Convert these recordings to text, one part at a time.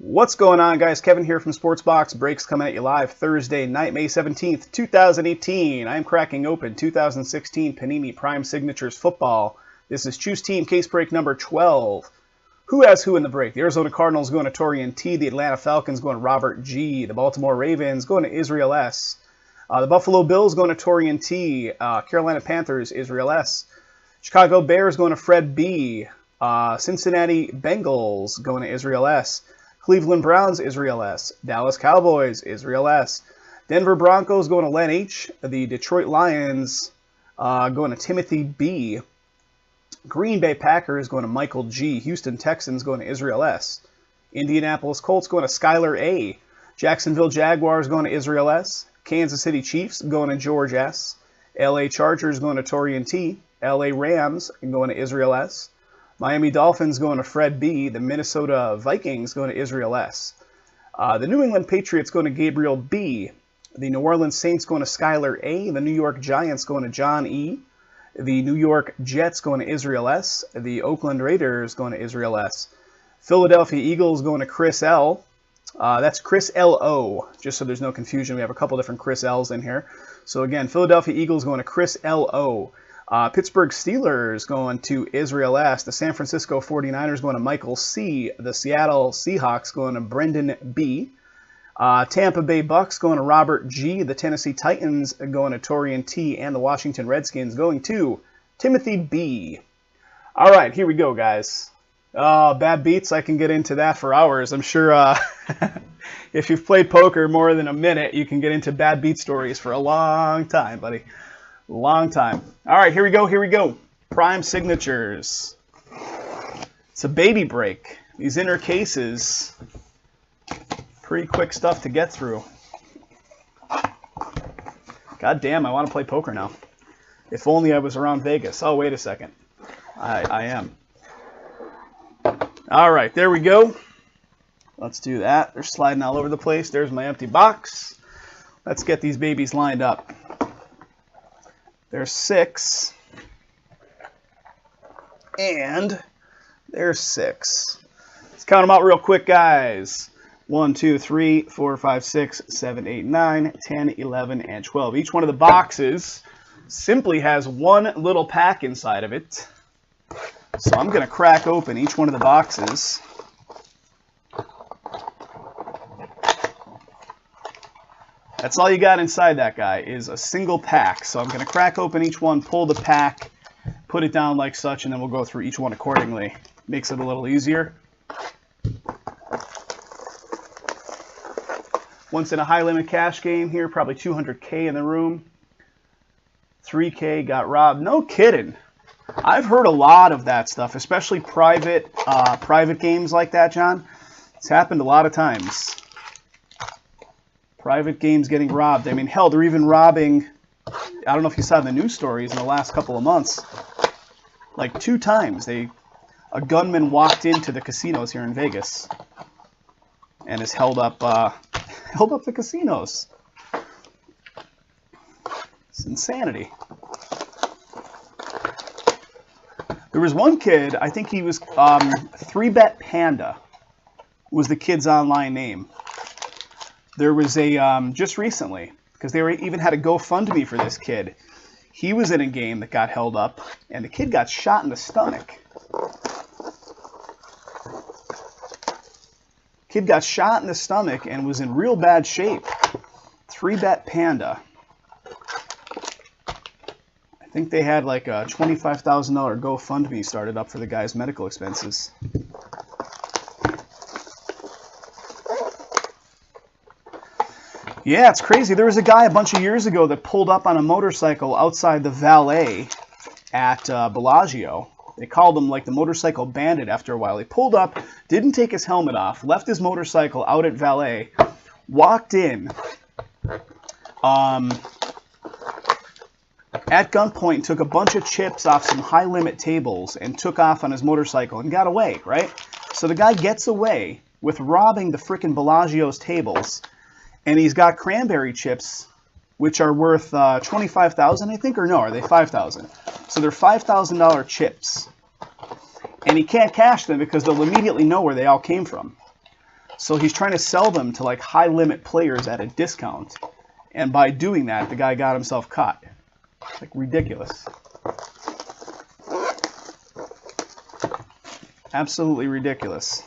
What's going on, guys? Kevin here from Sports Box Breaks, coming at you live Thursday night, May 17th, 2018. I'm cracking open 2016 Panini Prime Signatures Football. This is Choose Team case break number 12. Who has who in the break? The Arizona Cardinals going to Torian T. The Atlanta Falcons going to Robert G. The Baltimore Ravens going to Israel S. The Buffalo Bills going to Torian T. Carolina Panthers, Israel S. Chicago Bears going to Fred B. Cincinnati Bengals going to Israel S. Cleveland Browns, Israel S. Dallas Cowboys, Israel S. Denver Broncos going to Len H. The Detroit Lions going to Timothy B. Green Bay Packers going to Michael G. Houston Texans going to Israel S. Indianapolis Colts going to Skylar A. Jacksonville Jaguars going to Israel S. Kansas City Chiefs going to George S. LA Chargers going to Torian T. LA Rams going to Israel S. Miami Dolphins going to Fred B. The Minnesota Vikings going to Israel S. The New England Patriots going to Gabriel B. The New Orleans Saints going to Skylar A. The New York Giants going to John E. The New York Jets going to Israel S. The Oakland Raiders going to Israel S. Philadelphia Eagles going to Chris L. That's Chris L.O., just so there's no confusion. We have a couple different Chris L's in here. So again, Philadelphia Eagles going to Chris L.O. Pittsburgh Steelers going to Israel S. The San Francisco 49ers going to Michael C. The Seattle Seahawks going to Brendan B. Tampa Bay Bucks going to Robert G. The Tennessee Titans going to Torian T. And the Washington Redskins going to Timothy B. All right, here we go, guys. Bad beats, I can get into that for hours. I'm sure if you've played poker more than a minute, you can get into bad beat stories for a long time, buddy. Long time. All right, here we go. Prime Signatures. It's a baby break. These inner cases, pretty quick stuff to get through. God damn, I want to play poker now. If only I was around Vegas. Oh, wait a second. I am. All right, there we go. Let's do that. They're sliding all over the place. There's my empty box. Let's get these babies lined up. There's 6, and there's 6. Let's count them out real quick, guys. 1, 2, 3, 4, 5, 6, 7, 8, 9, 10, 11, and 12. Each one of the boxes simply has one little pack inside of it. So I'm going to crack open each one of the boxes. That's all you got inside that guy is a single pack. So I'm going to crack open each one, pull the pack, put it down like such, and then we'll go through each one accordingly. Makes it a little easier. Once in a high limit cash game here, probably 200K in the room. 3K got robbed. No kidding. I've heard a lot of that stuff, especially private games like that, John. It's happened a lot of times. Private games getting robbed. I mean, hell, they're even robbing, I don't know if you saw the news stories in the last couple of months. Like 2 times, a gunman walked into the casinos here in Vegas and has held up the casinos. It's insanity. There was one kid, I think he was 3Bet Panda was the kid's online name. There was a, just recently, because they even had a GoFundMe for this kid. He was in a game that got held up, and the kid got shot in the stomach. Kid got shot in the stomach and was in real bad shape. 3Bet Panda. I think they had like a $25,000 GoFundMe started up for the guy's medical expenses. Yeah, it's crazy. There was a guy a bunch of years ago that pulled up on a motorcycle outside the valet at Bellagio. They called him like the motorcycle bandit after a while. He pulled up, didn't take his helmet off, left his motorcycle out at valet, walked in at gunpoint, took a bunch of chips off some high-limit tables and took off on his motorcycle and got away, right? So the guy gets away with robbing the frickin' Bellagio's tables. And he's got cranberry chips, which are worth $25,000, I think, or no, are they $5,000? So they're $5,000 chips. And he can't cash them because they'll immediately know where they all came from. So he's trying to sell them to like high limit players at a discount. And by doing that, the guy got himself caught. Like ridiculous. Absolutely ridiculous.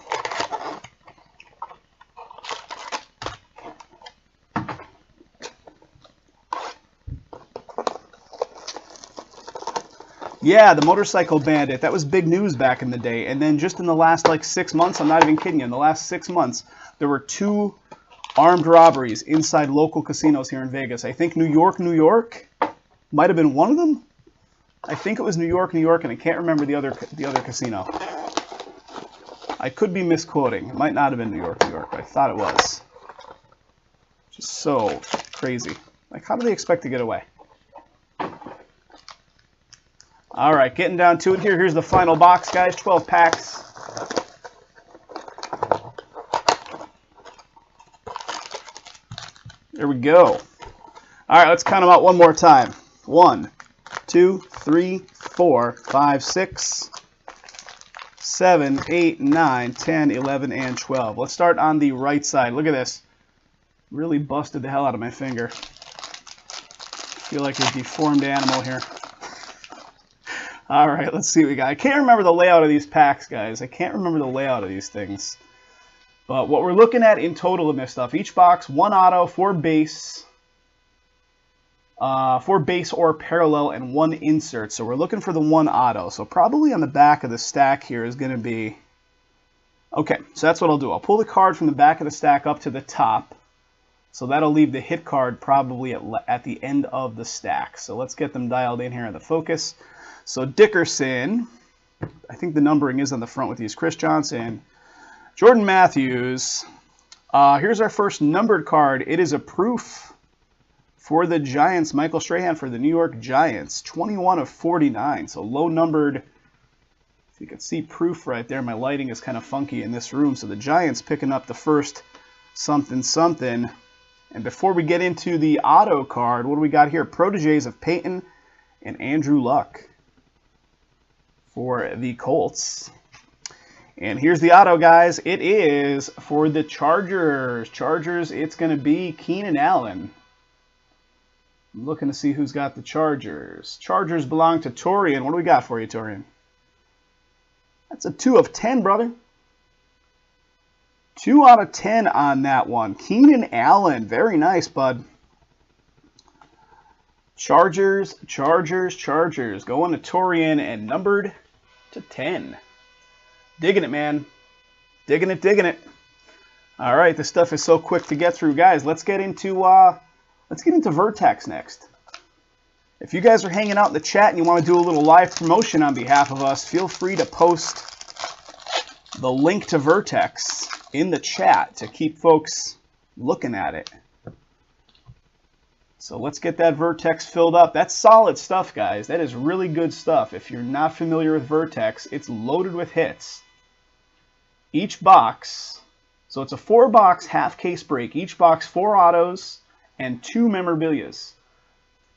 Yeah, the motorcycle bandit. That was big news back in the day. And then just in the last like 6 months, I'm not even kidding you, in the last 6 months, there were 2 armed robberies inside local casinos here in Vegas. I think New York might have been one of them. I think it was New York, and I can't remember the other casino. I could be misquoting. It might not have been New York, but I thought it was. Just so crazy. Like, how do they expect to get away? All right, getting down to it here. Here's the final box, guys. 12 packs. There we go. All right, let's count them out one more time. 1, 2, 3, 4, 5, 6, 7, 8, 9, 10, 11, and 12. Let's start on the right side. Look at this. Really busted the hell out of my finger. Feel like a deformed animal here. All right, let's see what we got. I can't remember the layout of these packs, guys. I can't remember the layout of these things. But what we're looking at in total in this stuff, each box, 1 auto, 4 base, 4 base or parallel, and 1 insert. So we're looking for the 1 auto. So probably on the back of the stack here is going to be... Okay, so that's what I'll do. I'll pull the card from the back of the stack up to the top. So that'll leave the hit card probably at the end of the stack. So let's get them dialed in here in the focus. So Dickerson, I think the numbering is on the front with these. Chris Johnson, Jordan Matthews. Here's our first numbered card. It is a proof for the Giants. Michael Strahan for the New York Giants. 21 of 49. So low numbered. If you can see proof right there. My lighting is kind of funky in this room. So the Giants picking up the first something. And before we get into the auto card, what do we got here? Proteges of Peyton and Andrew Luck for the Colts. And here's the auto, guys. It is for the Chargers. It's going to be Keenan Allen. I'm looking to see who's got the Chargers. Chargers belong to Torian. What do we got for you, Torian? That's a 2 of 10, brother. 2 out of 10 on that one. Keenan Allen. Very nice, bud. Chargers. Going to Torian and numbered to 10. Digging it, man. Digging it. All right, this stuff is so quick to get through, guys. Let's get into Vertex next. If you guys are hanging out in the chat and you want to do a little live promotion on behalf of us, feel free to post the link to Vertex in the chat to keep folks looking at it. So let's get that Vertex filled up. That's solid stuff, guys. That is really good stuff. If you're not familiar with Vertex, it's loaded with hits. Each box, so it's a 4-box half case break. Each box, 4 autos and 2 memorabilias.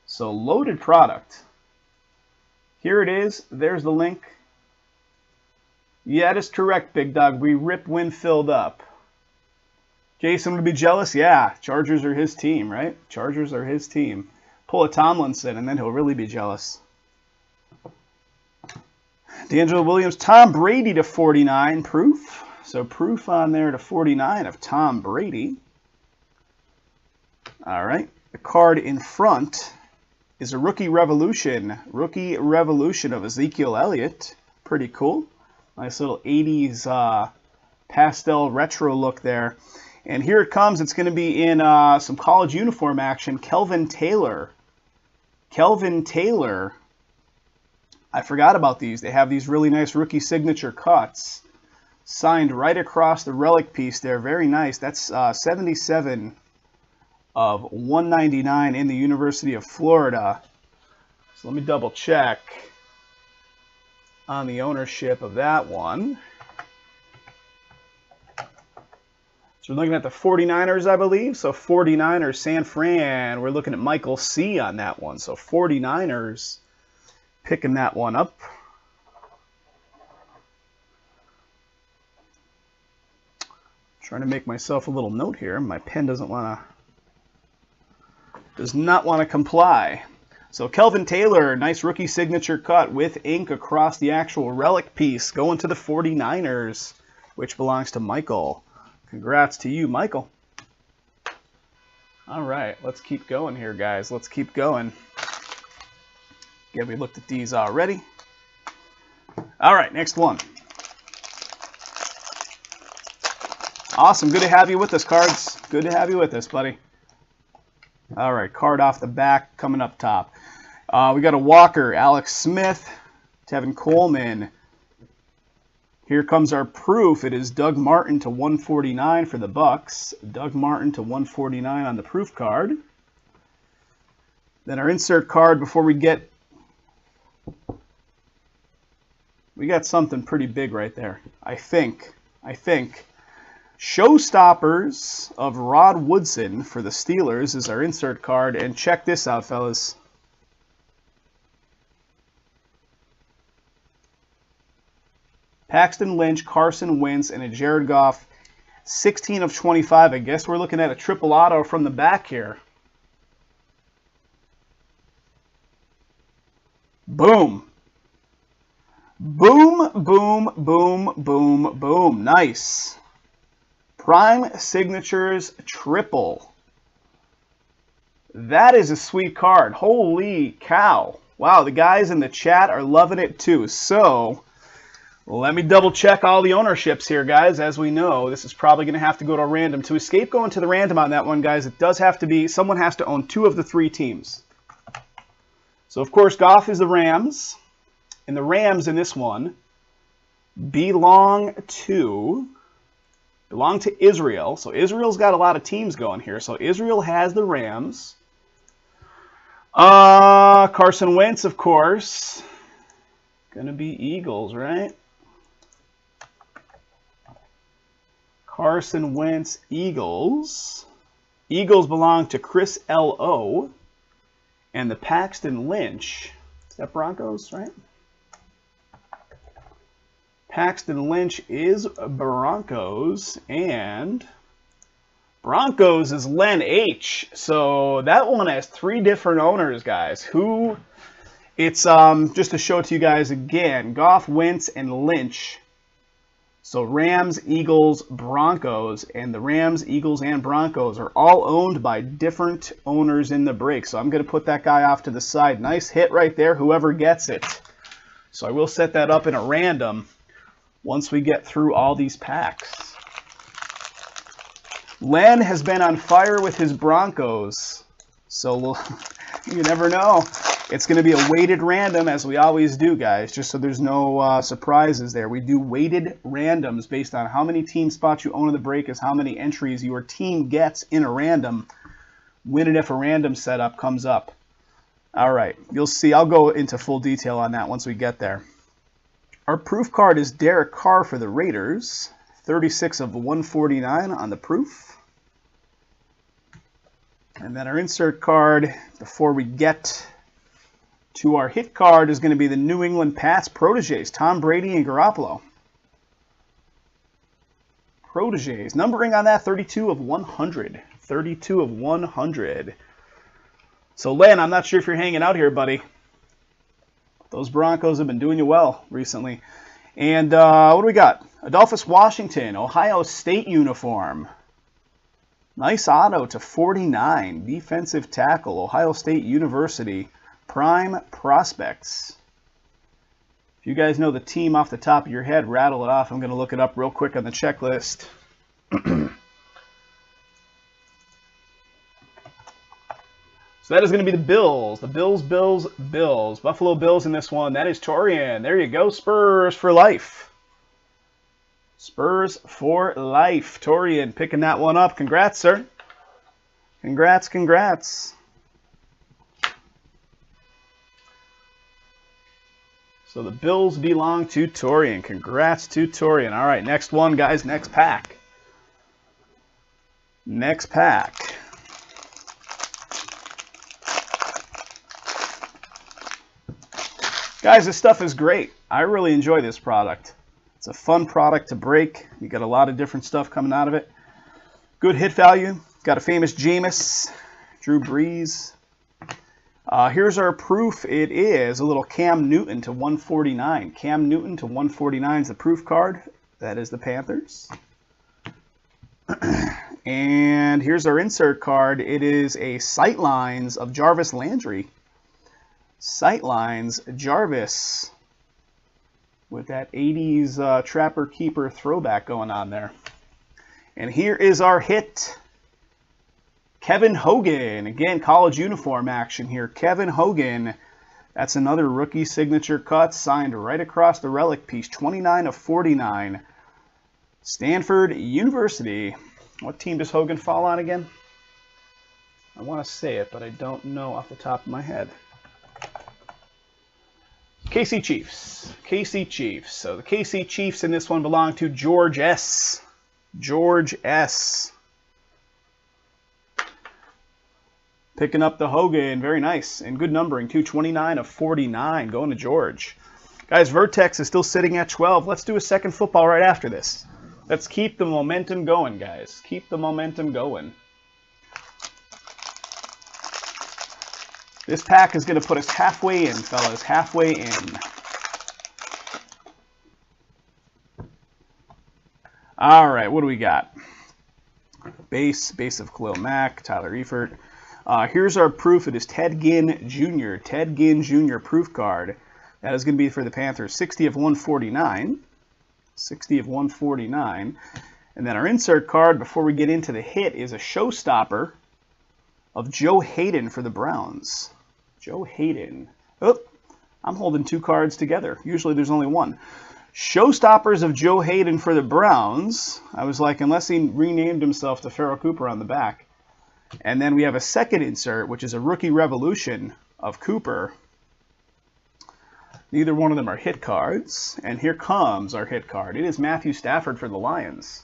So loaded product. Here it is. There's the link. Yeah, that is correct, Big Dog. We rip when filled up. Jason would be jealous? Yeah, Chargers are his team, right? Chargers are his team. Pull a Tomlinson, and then he'll really be jealous. D'Angelo Williams, Tom Brady to 49, proof. So proof on there to 49 of Tom Brady. All right, the card in front is a Rookie Revolution. Rookie Revolution of Ezekiel Elliott. Pretty cool. Nice little 80s pastel retro look there. And here it comes. It's going to be in some college uniform action. Kelvin Taylor. I forgot about these. They have these really nice rookie signature cuts. Signed right across the relic piece there. Very nice. That's 77 of 199 in the University of Florida. So let me double check on the ownership of that one. So we're looking at the 49ers, I believe. So 49ers, San Fran. We're looking at Michael C. on that one. So 49ers picking that one up. Trying to make myself a little note here. My pen does not want to comply. So Kelvin Taylor, nice rookie signature cut with ink across the actual relic piece, going to the 49ers, which belongs to Michael. Congrats to you, Michael. All right, let's keep going here, guys. Let's keep going. Yeah, we looked at these already. All right, next one. Awesome. Good to have you with us, Cards. Good to have you with us, buddy. All right, card off the back coming up top. We got a Walker, Alex Smith, Tevin Coleman. Here comes our proof. It is Doug Martin to 149 for the Bucks. Doug Martin to 149 on the proof card. Then our insert card before we got something pretty big right there. I think. Showstoppers of Rod Woodson for the Steelers is our insert card. And check this out, fellas. Paxton Lynch, Carson Wentz, and a Jared Goff. 16 of 25. I guess we're looking at a triple auto from the back here. Boom. Boom, boom, boom, boom, boom. Nice. Prime Signatures triple. That is a sweet card. Holy cow. Wow, the guys in the chat are loving it too. So, let me double check all the ownerships here, guys. As we know, this is probably going to have to go to a random. To escape going to the random on that one, guys, it does have to be, someone has to own 2 of the 3 teams. So, of course, Goff is the Rams. And the Rams in this one belong to Israel. So Israel's got a lot of teams going here. So Israel has the Rams. Carson Wentz, of course. Gonna be Eagles, right? Carson Wentz, Eagles. Eagles belong to Chris L.O. And the Paxton Lynch. Is that Broncos, right? Paxton Lynch is Broncos, and Broncos is Len H. So that one has 3 different owners, guys. It's just to show it to you guys again, Goff, Wentz, and Lynch. So Rams, Eagles, Broncos, and the Rams, Eagles, and Broncos are all owned by different owners in the break. So I'm going to put that guy off to the side. Nice hit right there, whoever gets it. So I will set that up in a random once we get through all these packs. Len has been on fire with his Broncos, so you never know. It's going to be a weighted random, as we always do, guys, just so there's no surprises there. We do weighted randoms based on how many team spots you own in the break is how many entries your team gets in a random. Win it if a random setup comes up. All right, you'll see. I'll go into full detail on that once we get there. Our proof card is Derek Carr for the Raiders. 36 of 149 on the proof. And then our insert card, before we get to our hit card, is going to be the New England Pats Proteges, Tom Brady and Garoppolo. Proteges. Numbering on that, 32 of 100. 32 of 100. So, Len, I'm not sure if you're hanging out here, buddy. Those Broncos have been doing you well recently. And what do we got? Adolphus Washington, Ohio State uniform. Nice auto to 49. Defensive tackle, Ohio State University. Prime Prospects. If you guys know the team off the top of your head, rattle it off. I'm going to look it up real quick on the checklist. So that is going to be the Bills. The Bills. Buffalo Bills in this one. That is Torian. There you go. Spurs for life. Spurs for life. Torian picking that one up. Congrats, sir. Congrats, congrats. So the Bills belong to Torian. Congrats to Torian. All right, next one, guys. Next pack. Next pack. Guys, this stuff is great. I really enjoy this product. It's a fun product to break. You got a lot of different stuff coming out of it. Good hit value. Got a famous Jameis, Drew Brees. Here's our proof. It is a little Cam Newton to 149. Cam Newton to 149 is the proof card. That is the Panthers. And here's our insert card. It is a Sightlines of Jarvis Landry. Sightlines Jarvis with that 80s Trapper Keeper throwback going on there. And here is our hit. Kevin Hogan. Again, college uniform action here. Kevin Hogan. That's another rookie signature cut signed right across the relic piece. 29 of 49. Stanford University. What team does Hogan fall on again? I want to say it, but I don't know off the top of my head. KC Chiefs. KC Chiefs. So the KC Chiefs in this one belong to George S. George S. Picking up the Hogan. Very nice. And good numbering, too. 29 of 49 going to George. Guys, Vertex is still sitting at 12. Let's do a second football right after this. Let's keep the momentum going, guys. Keep the momentum going. This pack is going to put us halfway in, fellas. Halfway in. All right, what do we got? Base of Khalil Mack, Tyler Eifert. Here's our proof. It is Ted Ginn Jr. Ted Ginn Jr. proof card. That is going to be for the Panthers. 60 of 149. 60 of 149. And then our insert card, before we get into the hit, is a showstopper of Joe Hayden for the Browns. Joe Hayden. Oh, I'm holding two cards together. Usually there's only one. Showstoppers of Joe Hayden for the Browns. I was like, unless he renamed himself to Pharaoh Cooper on the back. And then we have a second insert, which is a Rookie Revolution of Cooper. Neither one of them are hit cards. And here comes our hit card. It is Matthew Stafford for the Lions.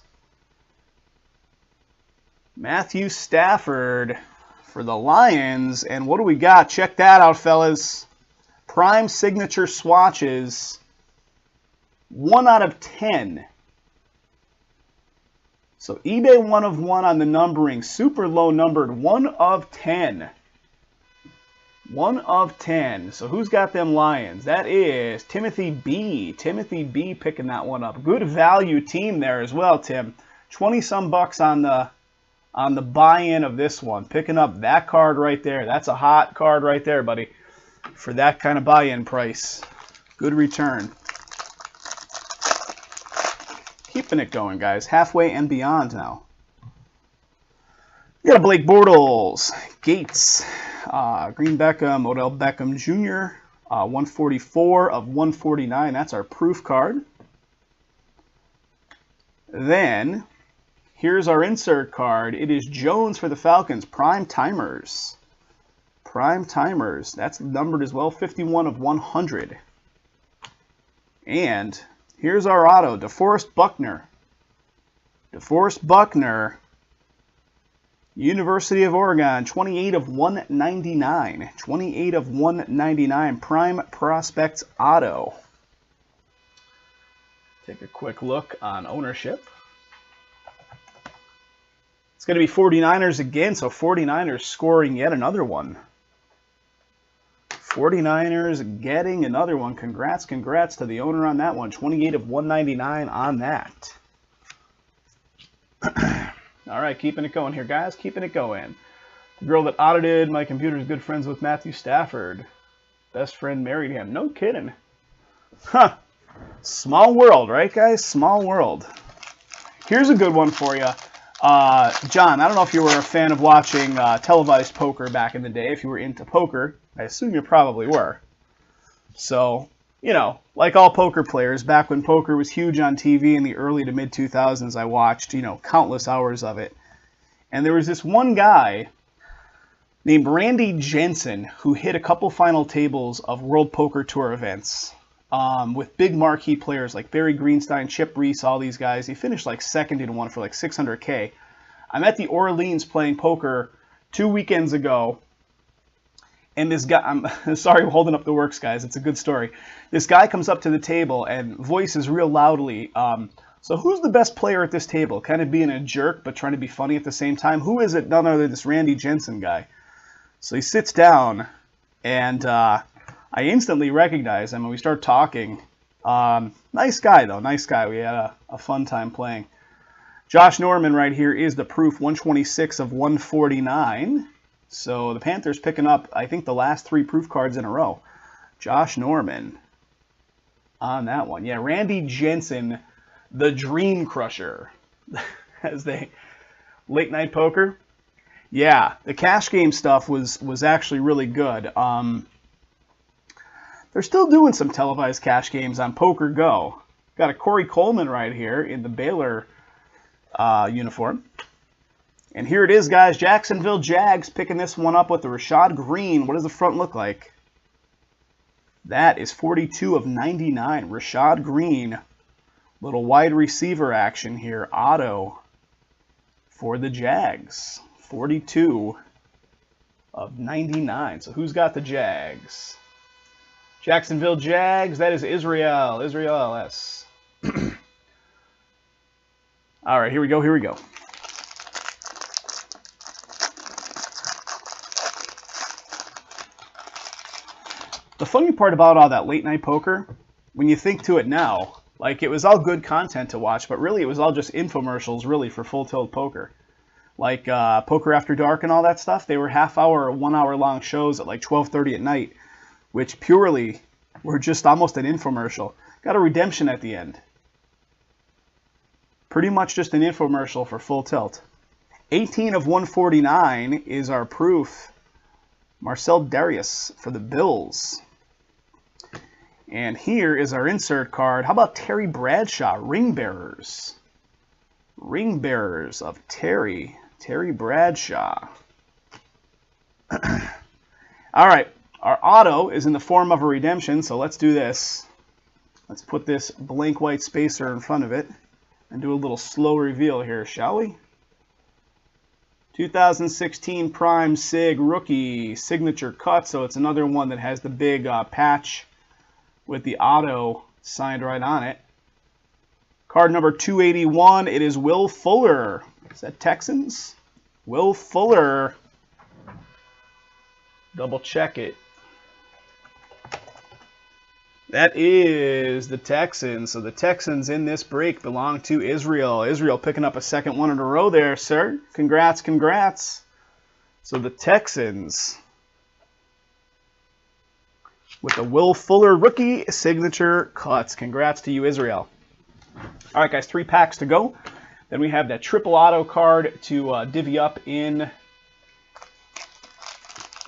Matthew Stafford for the Lions. And what do we got? Check that out, fellas. Prime signature swatches. 1 out of 10. So eBay 1 of 1 on the numbering. Super low numbered. 1 of 10. 1 of 10. So who's got them Lions? That is Timothy B. Timothy B picking that one up. Good value team there as well, Tim. 20-some bucks on the buy-in of this one. Picking up that card right there. That's a hot card right there, buddy. For that kind of buy-in price. Good return. Keeping it going, guys. Halfway and beyond now. We got a Blake Bortles, Gates, Green Beckham, Odell Beckham Jr., 144 of 149. That's our proof card. Then, here's our insert card. It is Jones for the Falcons, Prime Timers. Prime Timers. That's numbered as well, 51 of 100. And here's our auto, DeForest Buckner. DeForest Buckner, University of Oregon, 28 of 199. 28 of 199, Prime Prospects auto. Take a quick look on ownership. It's going to be 49ers again, so 49ers scoring yet another one. 49ers getting another one. Congrats to the owner on that one. 28 of 199 on that. All right, keeping it going here, guys. Keeping it going. The girl that audited my computer is good friends with Matthew Stafford. Best friend married him. No kidding. Huh. Small world, right, guys? Small world. Here's a good one for you. John, I don't know if you were a fan of watching televised poker back in the day, if you were into poker. I assume you probably were. So, you know, like all poker players, back when poker was huge on TV in the early to mid-2000s, I watched, you know, countless hours of it. And there was this one guy named Randy Jensen who hit a couple final tables of World Poker Tour events with big marquee players like Barry Greenstein, Chip Reese, all these guys. He finished like second in one for like $600K. I'm at the Orleans playing poker 2 weekends ago. And this guy, I'm sorry I'm holding up the works, guys. It's a good story. This guy comes up to the table and voices real loudly, So who's the best player at this table? Kind of being a jerk, but trying to be funny at the same time. Who is it? None other than this Randy Jensen guy. So he sits down, and I instantly recognize him, and we start talking. Nice guy, though. Nice guy. We had a fun time playing. Josh Norman right here is the proof, 126 of 149. So the Panthers picking up, I think, the last 3 proof cards in a row. Josh Norman on that one. Yeah, Randy Jensen, the Dream Crusher, as they late night poker. Yeah, the cash game stuff was actually really good. They're still doing some televised cash games on Poker Go. Got a Corey Coleman right here in the Baylor uniform. And here it is, guys. Jacksonville Jags picking this one up with the Rashad Green. What does the front look like? That is 42 of 99. Rashad Green. Little wide receiver action here. Auto for the Jags. 42 of 99. So who's got the Jags? Jacksonville Jags. That is Israel. Israel LS. All right, here we go. Here we go. The funny part about all that late night poker, when you think to it now, like it was all good content to watch, but really it was all just infomercials really for Full Tilt Poker. Like Poker After Dark and all that stuff, they were half-hour or 1 hour long shows at like 12:30 at night, which purely were just almost an infomercial. Got a redemption at the end. Pretty much just an infomercial for Full Tilt. 18 of 149 is our proof. Marcel Darius for the Bills. And here is our insert card. How about Terry Bradshaw, Ring Bearers? Ring Bearers of Terry Bradshaw. All right, our auto is in the form of a redemption, so let's do this. Let's put this blank white spacer in front of it and do a little slow reveal here, shall we? 2016 Prime Sig Rookie Signature Cut, so it's another one that has the big patch with the auto signed right on it. Card number 281, it is Will Fuller. Is that Texans? Will Fuller. Double check it. That is the Texans. So the Texans in this break belong to Israel. Israel picking up a second one in a row there, sir. Congrats, congrats. So the Texans with the Will Fuller rookie signature cuts. Congrats to you, Israel. All right, guys, 3 packs to go. Then we have that triple auto card to divvy up in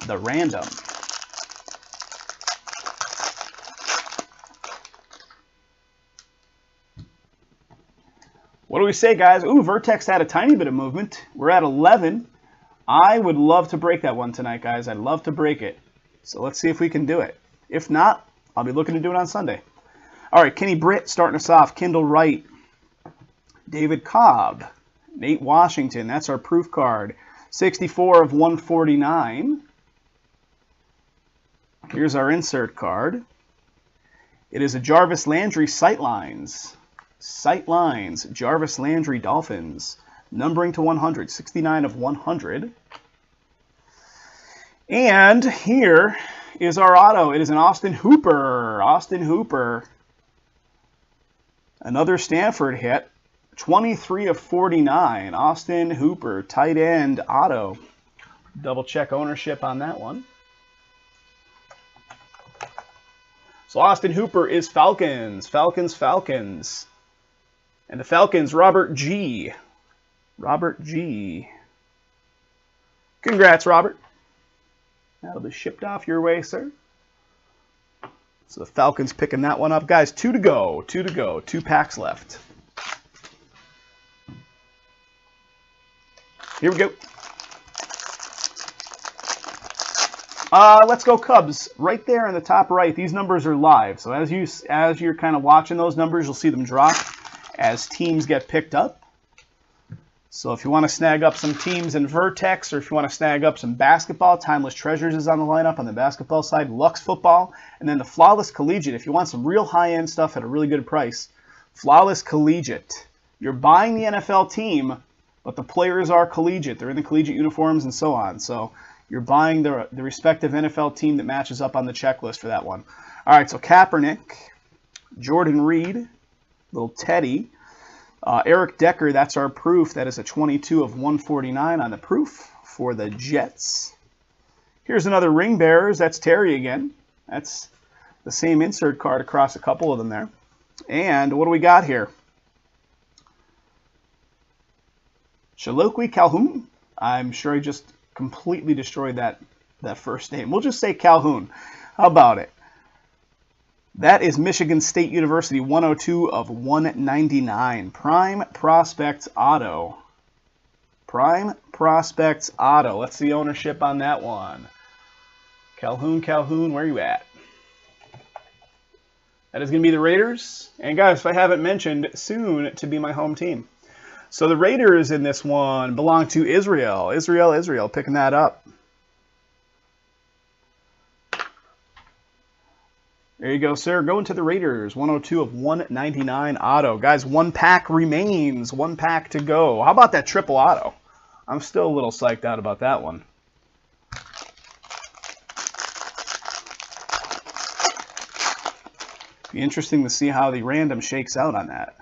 the random. What do we say, guys? Ooh, Vertex had a tiny bit of movement. We're at 11. I would love to break that one tonight, guys. I'd love to break it. So let's see if we can do it. If not, I'll be looking to do it on Sunday. All right, Kenny Britt starting us off. Kendall Wright. David Cobb. Nate Washington. That's our proof card. 64 of 149. Here's our insert card. It is a Jarvis Landry Sightlines. Sightlines. Jarvis Landry Dolphins. Numbering to 100. 69 of 100. And here is our auto. It is an Austin Hooper. Austin Hooper. Another Stanford hit. 23 of 49. Austin Hooper. Tight end auto. Double check ownership on that one. So Austin Hooper is Falcons. Falcons. And the Falcons, Robert G. Robert G. Congrats, Robert. That'll be shipped off your way, sir. So the Falcons picking that one up. Guys, 2 to go. 2 to go. 2 packs left. Here we go. Let's go Cubs. Right there in the top right, these numbers are live. So as you're kind of watching those numbers, you'll see them drop as teams get picked up. So if you want to snag up some teams in Vertex, or if you want to snag up some basketball, Timeless Treasures is on the lineup on the basketball side, Lux Football, and then the Flawless Collegiate. If you want some real high-end stuff at a really good price, Flawless Collegiate. You're buying the NFL team, but the players are collegiate. They're in the collegiate uniforms and so on. So you're buying the respective NFL team that matches up on the checklist for that one. All right, so Kaepernick, Jordan Reed, little Teddy, Eric Decker, that's our proof. That is a 22 of 149 on the proof for the Jets. Here's another ring bearers. That's Terry again. That's the same insert card across a couple of them there. And what do we got here? Shaloqui Calhoun. I'm sure I just completely destroyed that first name. We'll just say Calhoun. How about it? That is Michigan State University, 102 of 199. Prime Prospects Auto. Prime Prospects Auto. Let's see ownership on that one. Calhoun, where are you at? That is going to be the Raiders. And guys, if I haven't mentioned, soon to be my home team. So the Raiders in this one belong to Israel. Israel, picking that up. There you go, sir. Going to the Raiders. 102 of 199 auto. Guys, one pack remains. One pack to go. How about that triple auto? I'm still a little psyched out about that one. Be interesting to see how the random shakes out on that.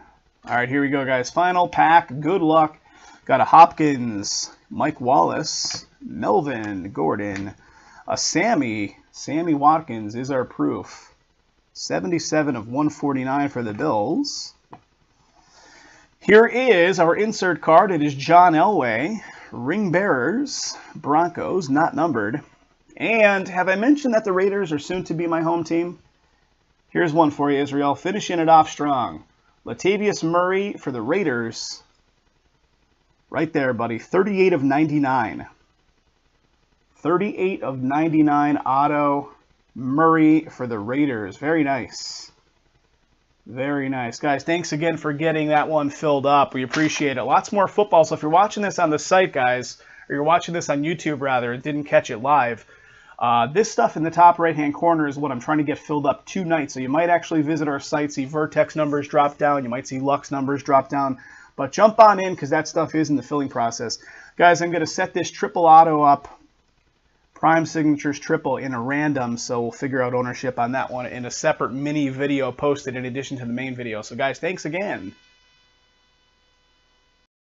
All right, here we go, guys. Final pack. Good luck. Got a Hopkins, Mike Wallace, Melvin Gordon, a Sammy Watkins is our proof. 77 of 149 for the Bills. Here is our insert card. It is John Elway, ring bearers, Broncos, not numbered. And have I mentioned that the Raiders are soon to be my home team? Here's one for you, Israel. Finishing it off strong. Latavius Murray for the Raiders. Right there, buddy. 38 of 99. 38 of 99 auto. Murray for the Raiders. Very nice. Very nice. Guys, thanks again for getting that one filled up. We appreciate it. Lots more football. So if you're watching this on the site, guys, or you're watching this on YouTube, rather, and didn't catch it live, this stuff in the top right-hand corner is what I'm trying to get filled up tonight. So you might actually visit our site, see Vertex numbers drop down. You might see Lux numbers drop down. But jump on in because that stuff is in the filling process. Guys, I'm going to set this triple auto up. Prime Signatures triple in a random, so we'll figure out ownership on that one in a separate mini video posted in addition to the main video. So guys, thanks again.